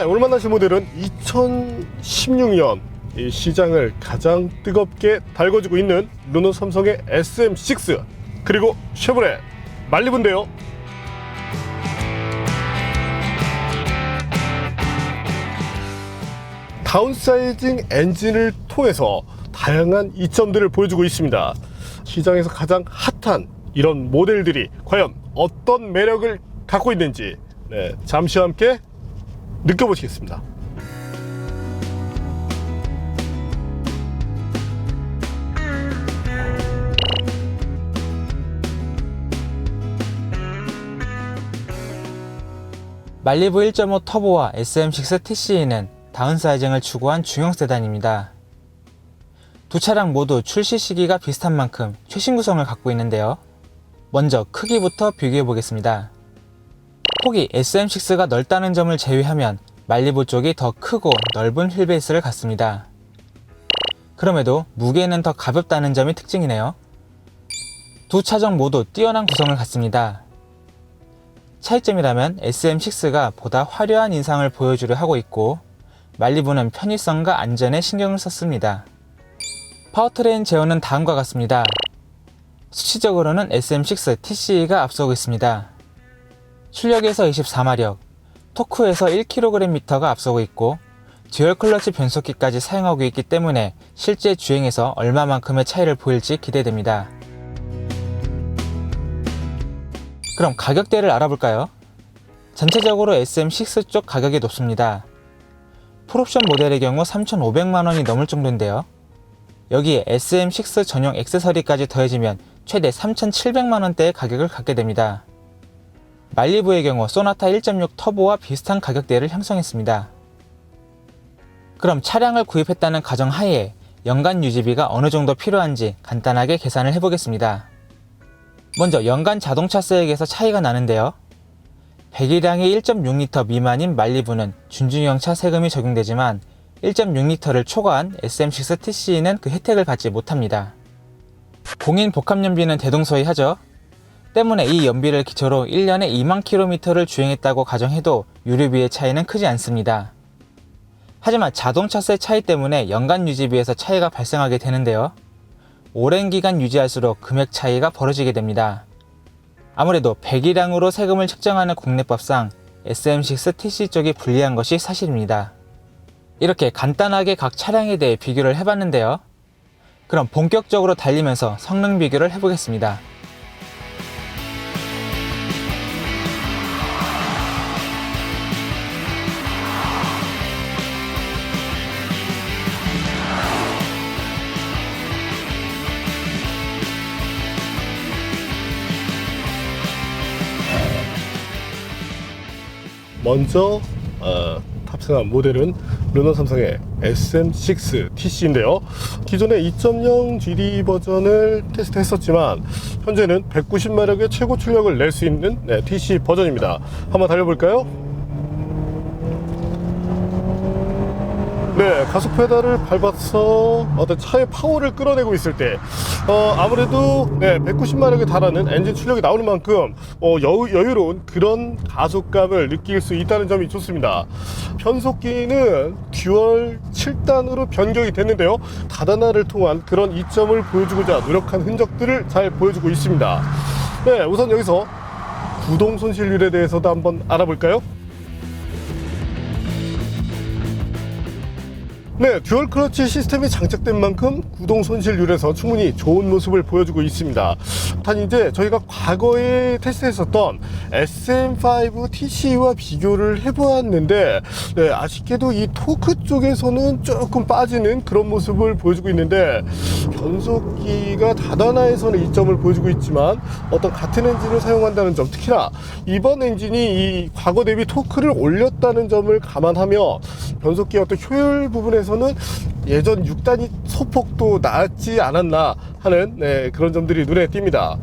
오늘 만나실 모델은 2016년 이 시장을 가장 뜨겁게 달궈주고 있는 르노 삼성의 SM6 그리고 쉐보레 말리부인데요. 다운사이징 엔진을 통해서 다양한 이점들을 보여주고 있습니다. 시장에서 가장 핫한 이런 모델들이 과연 어떤 매력을 갖고 있는지 잠시 함께 느껴보시겠습니다. 말리부 1.5 터보와 SM6 TCE는 다운사이징을 추구한 중형 세단입니다. 두 차량 모두 출시 시기가 비슷한 만큼 최신 구성을 갖고 있는데요. 먼저 크기부터 비교해 보겠습니다. 폭이 SM6가 넓다는 점을 제외하면 말리부 쪽이 더 크고 넓은 휠베이스를 갖습니다. 그럼에도 무게는 더 가볍다는 점이 특징이네요. 두 차종 모두 뛰어난 구성을 갖습니다. 차이점이라면 SM6가 보다 화려한 인상을 보여주려 하고 있고 말리부는 편의성과 안전에 신경을 썼습니다. 파워트레인 제어는 다음과 같습니다. 수치적으로는 SM6 TCE가 앞서고 있습니다. 출력에서 24마력, 토크에서 1kgm가 앞서고 있고 듀얼 클러치 변속기까지 사용하고 있기 때문에 실제 주행에서 얼마만큼의 차이를 보일지 기대됩니다. 그럼 가격대를 알아볼까요? 전체적으로 SM6 쪽 가격이 높습니다. 풀옵션 모델의 경우 3,500만원이 넘을 정도인데요. 여기에 SM6 전용 액세서리까지 더해지면 최대 3,700만원대의 가격을 갖게 됩니다. 말리부의 경우 소나타 1.6 터보와 비슷한 가격대를 형성했습니다. 그럼 차량을 구입했다는 가정하에 연간 유지비가 어느 정도 필요한지 간단하게 계산을 해보겠습니다. 먼저 연간 자동차세액에서 차이가 나는데요. 배기량이 1.6L 미만인 말리부는 준중형차 세금이 적용되지만 1.6L를 초과한 SM6 TCE는 그 혜택을 받지 못합니다. 공인 복합연비는 대동소이하죠. 때문에 이 연비를 기초로 1년에 2만 km를 주행했다고 가정해도 유류비의 차이는 크지 않습니다. 하지만 자동차세 차이 때문에 연간 유지비에서 차이가 발생하게 되는데요. 오랜 기간 유지할수록 금액 차이가 벌어지게 됩니다. 아무래도 배기량으로 세금을 측정하는 국내법상 SM6 TC 쪽이 불리한 것이 사실입니다. 이렇게 간단하게 각 차량에 대해 비교를 해봤는데요. 그럼 본격적으로 달리면서 성능 비교를 해보겠습니다. 먼저 탑승한 모델은 르노 삼성의 SM6 TC인데요. 기존의 2.0 GD 버전을 테스트했었지만 현재는 190마력의 최고 출력을 낼 수 있는 TC 버전입니다. 한번 달려볼까요? 가속 페달을 밟아서 어떤 차의 파워를 끌어내고 있을 때 아무래도 190마력에 달하는 엔진 출력이 나오는 만큼 여유로운 그런 가속감을 느낄 수 있다는 점이 좋습니다. 변속기는 듀얼 7단으로 변경이 됐는데요. 다단화를 통한 그런 이점을 보여주고자 노력한 흔적들을 잘 보여주고 있습니다. 우선 여기서 구동 손실률에 대해서도 한번 알아볼까요? 듀얼 클러치 시스템이 장착된 만큼 구동 손실률에서 충분히 좋은 모습을 보여주고 있습니다. 단 이제 저희가 과거에 테스트했었던 SM5 TC와 비교를 해보았는데 아쉽게도 이 토크 쪽에서는 조금 빠지는 그런 모습을 보여주고 있는데 변속기가 다단화에서는 이점을 보여주고 있지만 어떤 같은 엔진을 사용한다는 점, 특히나 이번 엔진이 이 과거 대비 토크를 올렸다는 점을 감안하며 변속기의 어떤 효율 부분에서는 예전 6단위 소폭도 낮지 않았나 하는 그런 점들이 눈에 띕니다.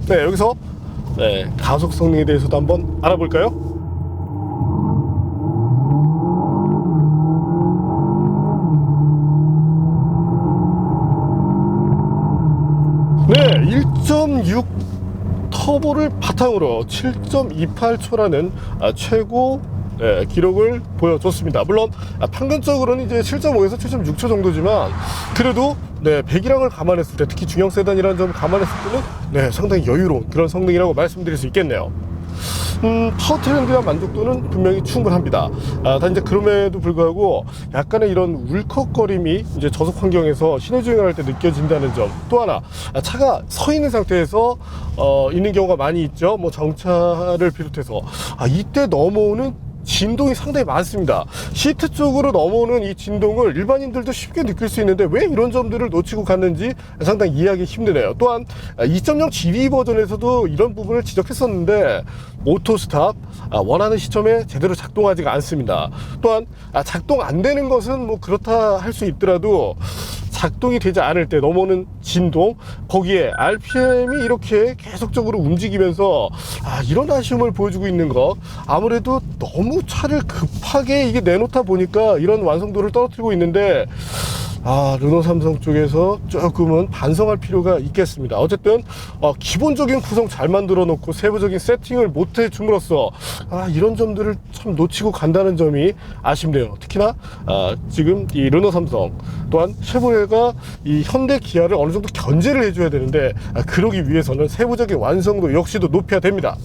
여기서 가속 성능에 대해서도 한번 알아볼까요? 1.6 터보를 바탕으로 7.28초라는 최고 기록을 보여줬습니다. 물론 평균적으로는 이제 7.5에서 7.6초 정도지만 그래도 배기량을 감안했을 때, 특히 중형 세단이라는 점을 감안했을 때는 상당히 여유로운 그런 성능이라고 말씀드릴 수 있겠네요. 파워트레인에 대한 만족도는 분명히 충분합니다. 단 이제 그럼에도 불구하고 약간의 이런 울컥거림이 이제 저속 환경에서 신호주행을 할 때 느껴진다는 점, 또 하나 차가 서 있는 상태에서 있는 경우가 많이 있죠. 뭐 정차를 비롯해서 이때 넘어오는 진동이 상당히 많습니다. 시트 쪽으로 넘어오는 이 진동을 일반인들도 쉽게 느낄 수 있는데 왜 이런 점들을 놓치고 갔는지 상당히 이해하기 힘드네요. 또한 2.0 GD 버전에서도 이런 부분을 지적했었는데 오토 스탑 원하는 시점에 제대로 작동하지가 않습니다. 또한 작동 안 되는 것은 뭐 그렇다 할 수 있더라도 작동이 되지 않을 때 넘어오는 진동, 거기에 RPM이 이렇게 계속적으로 움직이면서 이런 아쉬움을 보여주고 있는 것, 아무래도 너무 차를 급하게 이게 내놓다 보니까 이런 완성도를 떨어뜨리고 있는데 르노 삼성 쪽에서 조금은 반성할 필요가 있겠습니다. 어쨌든 기본적인 구성 잘 만들어 놓고 세부적인 세팅을 못 해줌으로써 이런 점들을 참 놓치고 간다는 점이 아쉽네요. 특히나 지금 이 르노 삼성 또한 쉐보레가 이 현대 기아를 어느 정도 견제를 해줘야 되는데 그러기 위해서는 세부적인 완성도 역시도 높여야 됩니다.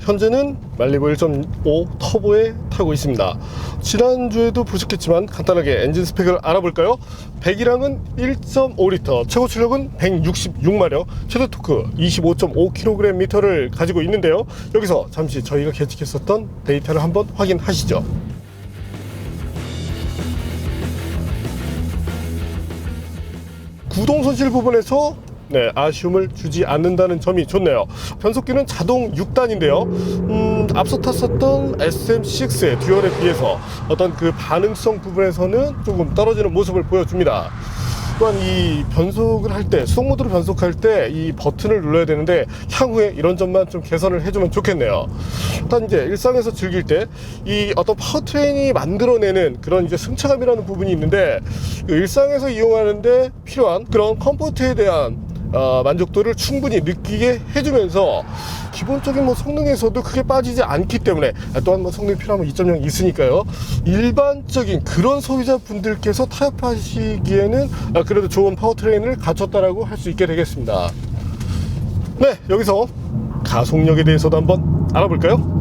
현재는 말리부 1.5 터보에 타고 있습니다. 지난주에도 보셨겠지만 간단하게 엔진 스펙을 알아볼까요? 배기량은 1.5L, 최고 출력은 166마력, 최대 토크 25.5kgm를 가지고 있는데요. 여기서 잠시 저희가 계측했었던 데이터를 한번 확인하시죠. 구동 손실 부분에서 아쉬움을 주지 않는다는 점이 좋네요. 변속기는 자동 6단인데요. 앞서 탔었던 SM6의 듀얼에 비해서 어떤 그 반응성 부분에서는 조금 떨어지는 모습을 보여줍니다. 또한 이 변속을 할 때, 수동 모드로 변속할 때 이 버튼을 눌러야 되는데 향후에 이런 점만 좀 개선을 해주면 좋겠네요. 일단 이제 일상에서 즐길 때 이 어떤 파워트레인이 만들어내는 그런 이제 승차감이라는 부분이 있는데 그 일상에서 이용하는데 필요한 그런 컴포트에 대한 만족도를 충분히 느끼게 해주면서 기본적인 뭐 성능에서도 크게 빠지지 않기 때문에, 또한 뭐 성능이 필요하면 2.0 있으니까요. 일반적인 그런 소비자분들께서 타협하시기에는 그래도 좋은 파워트레인을 갖췄다라고 할 수 있게 되겠습니다. 여기서 가속력에 대해서도 한번 알아볼까요?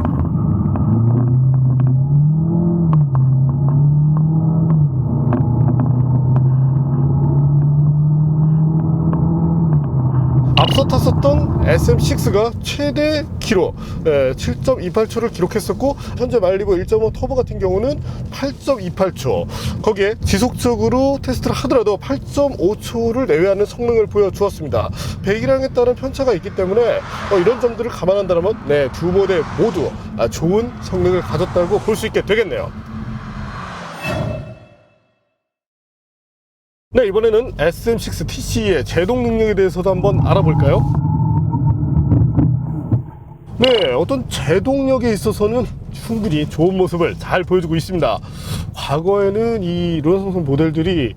앞서 탔었던 SM6가 최대 기록 7.28초를 기록했었고, 현재 말리부 1.5 터보 같은 경우는 8.28초, 거기에 지속적으로 테스트를 하더라도 8.5초를 내외하는 성능을 보여주었습니다. 배기량에 따른 편차가 있기 때문에 이런 점들을 감안한다면 두 모델 모두 좋은 성능을 가졌다고 볼 수 있게 되겠네요. 이번에는 SM6 TC의 제동 능력에 대해서도 한번 알아볼까요? 어떤 제동력에 있어서는 충분히 좋은 모습을 잘 보여주고 있습니다. 과거에는 이 르노 삼성 모델들이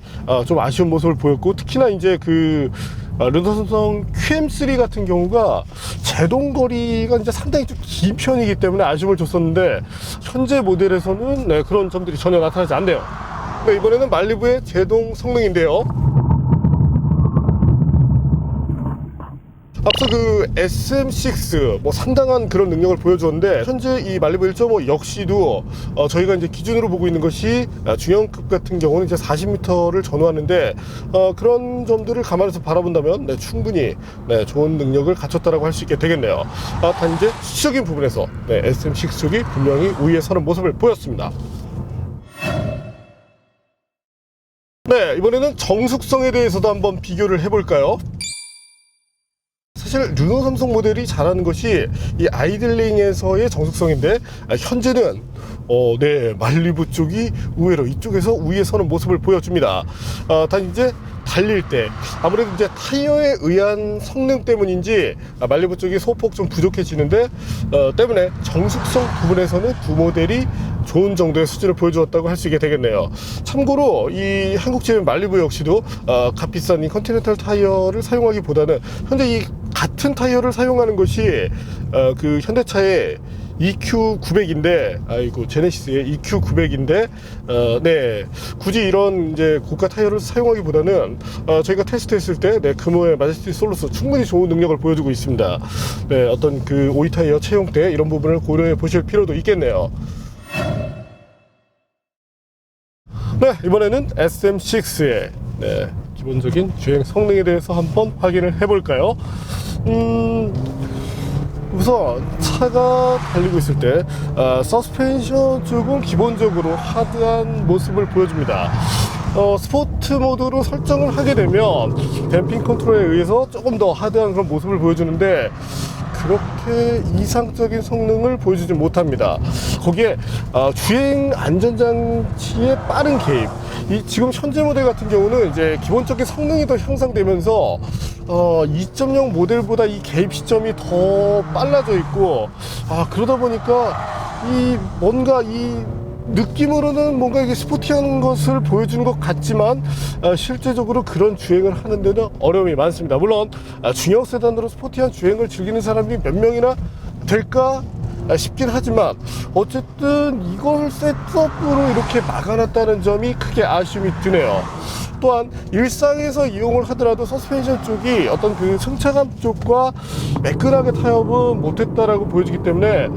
좀 아쉬운 모습을 보였고, 특히나 이제 그 르노 삼성 QM3 같은 경우가 제동 거리가 이제 상당히 좀 긴 편이기 때문에 아쉬움을 줬었는데, 현재 모델에서는 그런 점들이 전혀 나타나지 않네요. 이번에는 말리부의 제동 성능인데요. 앞서 그 SM6 뭐 상당한 그런 능력을 보여주었는데, 현재 이 말리부 1.5 역시도 저희가 이제 기준으로 보고 있는 것이 중형급 같은 경우는 이제 40m를 전후하는데, 그런 점들을 감안해서 바라본다면 충분히 좋은 능력을 갖췄다라고 할 수 있게 되겠네요. 단 이제 수치적인 부분에서 SM6 쪽이 분명히 우위에 서는 모습을 보였습니다. 이번에는 정숙성에 대해서도 한번 비교를 해볼까요? 사실 르노 삼성 모델이 잘하는 것이 이 아이들링에서의 정숙성인데, 현재는 말리부 쪽이 의외로 이쪽에서 우위에 서는 모습을 보여줍니다. 단 이제 달릴 때 아무래도 이제 타이어에 의한 성능 때문인지 말리부 쪽이 소폭 좀 부족해지는데, 때문에 정숙성 부분에서는 두 모델이 좋은 정도의 수준을 보여주었다고 할 수 있게 되겠네요. 참고로 이 한국 제품 말리부 역시도 값 비싼 이 컨티넨탈 타이어를 사용하기보다는 현재 이 같은 타이어를 사용하는 것이 그 현대차의 EQ900인데, 아이고, 제네시스의 EQ900인데, 네, 굳이 이런 이제 고가 타이어를 사용하기보다는, 저희가 테스트했을 때, 네, 금호의 마제스티 솔루스 충분히 좋은 능력을 보여주고 있습니다. 네, 어떤 그 오이 타이어 채용 때 이런 부분을 고려해 보실 필요도 있겠네요. 네, 이번에는 SM6의 네, 기본적인 주행 성능에 대해서 한번 확인을 해볼까요? 우선 차가 달리고 있을 때 서스펜션 쪽은 기본적으로 하드한 모습을 보여줍니다. 스포트 모드로 설정을 하게 되면 댐핑 컨트롤에 의해서 조금 더 하드한 그런 모습을 보여주는데 그렇게 이상적인 성능을 보여주지 못합니다. 거기에 주행 안전장치의 빠른 개입, 이 지금 현재 모델 같은 경우는 이제 기본적인 성능이 더 향상되면서 2.0 모델보다 이 개입 시점이 더 빨라져 있고, 그러다 보니까 이 뭔가 이 느낌으로는 뭔가 이게 스포티한 것을 보여주는 것 같지만 실제적으로 그런 주행을 하는 데는 어려움이 많습니다. 물론 중형 세단으로 스포티한 주행을 즐기는 사람이 몇 명이나 될까 싶긴 하지만 어쨌든 이걸 셋업으로 이렇게 막아놨다는 점이 크게 아쉬움이 드네요. 또한 일상에서 이용을 하더라도 서스펜션 쪽이 어떤 그 승차감 쪽과 매끈하게 타협은 못했다라고 보여지기 때문에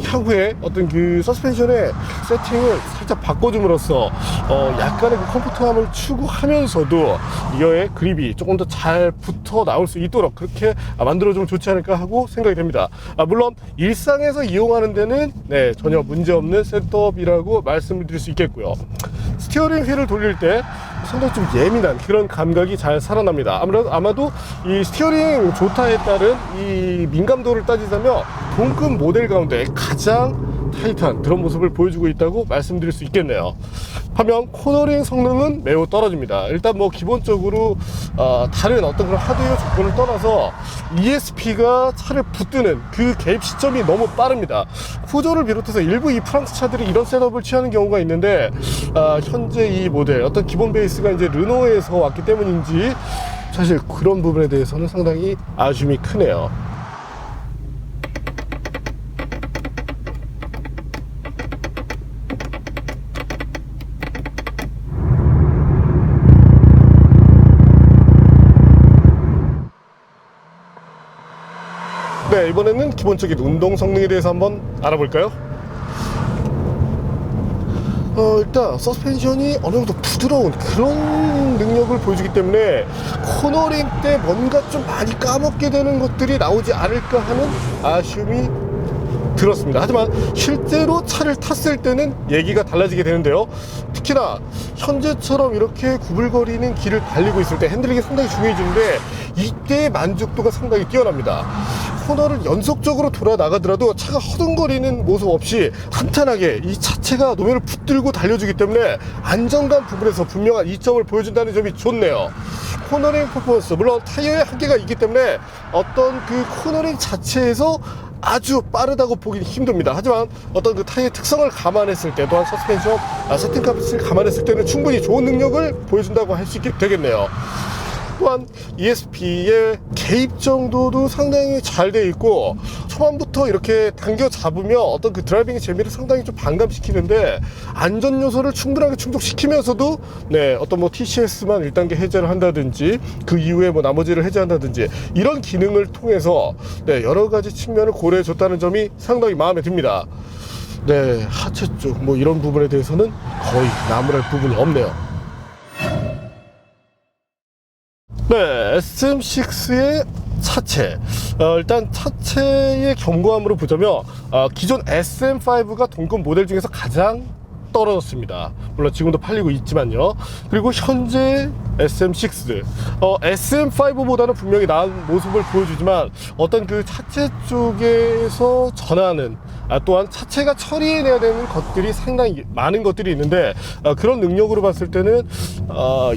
향후에 어떤 그 서스펜션의 세팅을 살짝 바꿔줌으로써 약간의 그 컴포트함을 추구하면서도 이어의 그립이 조금 더 잘 붙어 나올 수 있도록 그렇게 만들어주면 좋지 않을까 하고 생각이 됩니다. 물론 일상에서 이용하는 데는 네, 전혀 문제없는 셋업이라고 말씀을 드릴 수 있겠고요. 스티어링 휠을 돌릴 때 상당히 좀 예민한 그런 감각이 잘 살아납니다. 아마도 이 스티어링 조타에 따른 이 민감도를 따지자면 동급 모델 가운데 가장 타이트한 그런 모습을 보여주고 있다고 말씀드릴 수 있겠네요. 반면 코너링 성능은 매우 떨어집니다. 일단 뭐 기본적으로 다른 어떤 그런 하드웨어 조건을 떠나서 ESP가 차를 붙드는 그 개입 시점이 너무 빠릅니다. 푸조를 비롯해서 일부 이 프랑스 차들이 이런 셋업을 취하는 경우가 있는데 현재 이 모델 어떤 기본 베이스가 이제 르노에서 왔기 때문인지 사실 그런 부분에 대해서는 상당히 아쉬움이 크네요. 네, 이번에는 기본적인 운동 성능에 대해서 한번 알아볼까요? 일단 서스펜션이 어느 정도 부드러운 그런 능력을 보여주기 때문에 코너링 때 뭔가 좀 많이 까먹게 되는 것들이 나오지 않을까 하는 아쉬움이 들었습니다. 하지만 실제로 차를 탔을 때는 얘기가 달라지게 되는데요. 특히나 현재처럼 이렇게 구불거리는 길을 달리고 있을 때 핸들링이 상당히 중요해지는데 이때의 만족도가 상당히 뛰어납니다. 코너를 연속적으로 돌아 나가더라도 차가 허둥거리는 모습 없이 탄탄하게 이 차체가 노면을 붙들고 달려주기 때문에 안정감 부분에서 분명한 이점을 보여준다는 점이 좋네요. 코너링 퍼포먼스, 물론 타이어의 한계가 있기 때문에 어떤 그 코너링 자체에서 아주 빠르다고 보기는 힘듭니다. 하지만 어떤 그 타이어의 특성을 감안했을 때 또한 서스펜션 세팅값을 감안했을 때는 충분히 좋은 능력을 보여준다고 할 수 있게 되겠네요. 또한 ESP의 개입 정도도 상당히 잘 돼 있고 초반부터 이렇게 당겨 잡으면 어떤 그 드라이빙의 재미를 상당히 좀 반감시키는데 안전 요소를 충분하게 충족시키면서도 네, 어떤 뭐 TCS만 1단계 해제를 한다든지 그 이후에 뭐 나머지를 해제한다든지 이런 기능을 통해서 네, 여러 가지 측면을 고려해 줬다는 점이 상당히 마음에 듭니다. 네, 하체 쪽 뭐 이런 부분에 대해서는 거의 나무랄 부분이 없네요. 네, SM6의 차체. 일단 차체의 견고함으로 보자면 기존 SM5가 동급 모델 중에서 가장 떨어졌습니다. 물론 지금도 팔리고 있지만요. 그리고 현재 SM6, SM5보다는 분명히 나은 모습을 보여주지만 어떤 그 차체 쪽에서 전하는 또한 차체가 처리해내야 되는 것들이 상당히 많은 것들이 있는데 그런 능력으로 봤을 때는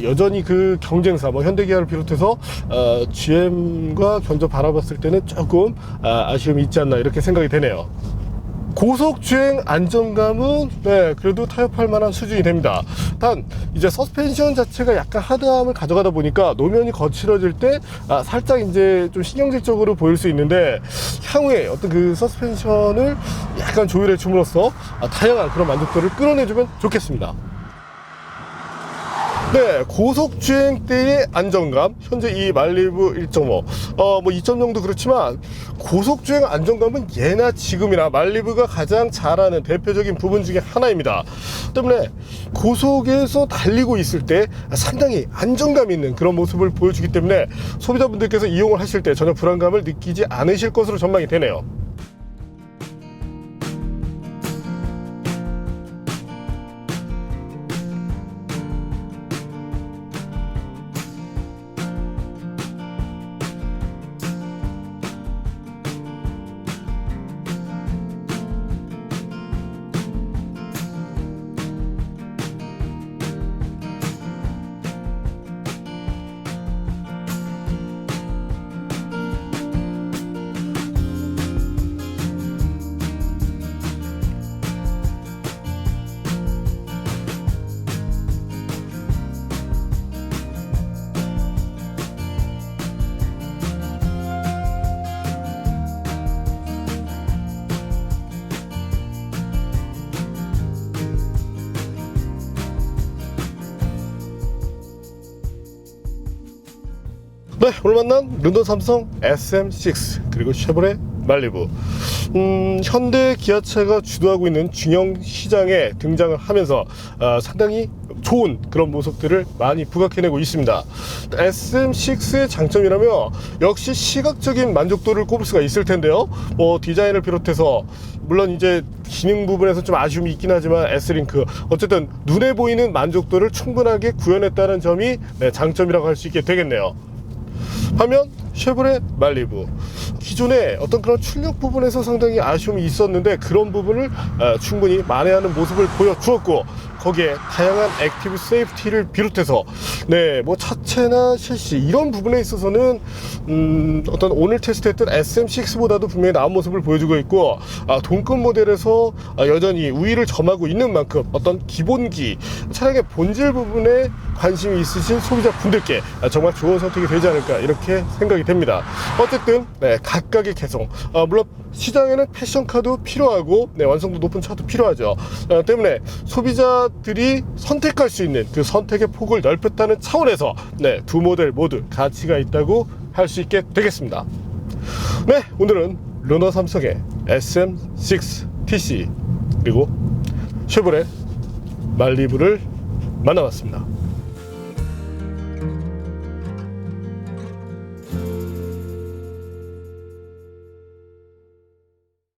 여전히 그 경쟁사 뭐 현대기아를 비롯해서 GM과 견적 바라봤을 때는 조금 아쉬움이 있지 않나 이렇게 생각이 되네요. 고속주행 안정감은 그래도 타협할 만한 수준이 됩니다. 단 이제 서스펜션 자체가 약간 하드함을 가져가다 보니까 노면이 거칠어질 때 살짝 이제 좀 신경질적으로 보일 수 있는데, 향후에 어떤 그 서스펜션을 약간 조율해 줌으로써 다양한 그런 만족도를 끌어내주면 좋겠습니다. 고속주행 때의 안정감, 현재 이 말리부 1.5 뭐 2.0도 그렇지만 고속주행 안정감은 예나 지금이나 말리부가 가장 잘하는 대표적인 부분 중에 하나입니다. 때문에 고속에서 달리고 있을 때 상당히 안정감 있는 그런 모습을 보여주기 때문에 소비자분들께서 이용을 하실 때 전혀 불안감을 느끼지 않으실 것으로 전망이 되네요. 오늘 만난 르노 삼성 SM6 그리고 쉐보레 말리부, 현대 기아차가 주도하고 있는 중형 시장에 등장을 하면서 상당히 좋은 그런 모습들을 많이 부각해내고 있습니다. SM6의 장점이라면 역시 시각적인 만족도를 꼽을 수가 있을 텐데요. 디자인을 비롯해서 물론 이제 기능 부분에서 좀 아쉬움이 있긴 하지만 S링크 어쨌든 눈에 보이는 만족도를 충분하게 구현했다는 점이 장점이라고 할 수 있게 되겠네요. 반면 쉐보레 말리부, 기존에 어떤 그런 출력 부분에서 상당히 아쉬움이 있었는데 그런 부분을 충분히 만회하는 모습을 보여주었고, 거기에 다양한 액티브 세이프티를 비롯해서 뭐 차체나 셰시 이런 부분에 있어서는 어떤 오늘 테스트했던 SM6보다도 분명히 나은 모습을 보여주고 있고, 동급 모델에서 여전히 우위를 점하고 있는 만큼 어떤 기본기 차량의 본질 부분에 관심이 있으신 소비자분들께 정말 좋은 선택이 되지 않을까 이렇게 생각이 됩니다. 어쨌든 각각의 개성, 물론 시장에는 패션카도 필요하고 완성도 높은 차도 필요하죠. 때문에 소비자들이 선택할 수 있는 그 선택의 폭을 넓혔다는 차원에서 두 모델 모두 가치가 있다고 할 수 있게 되겠습니다. 오늘은 르노 삼성의 SM6 TC 그리고 쉐보레 말리부를 만나봤습니다.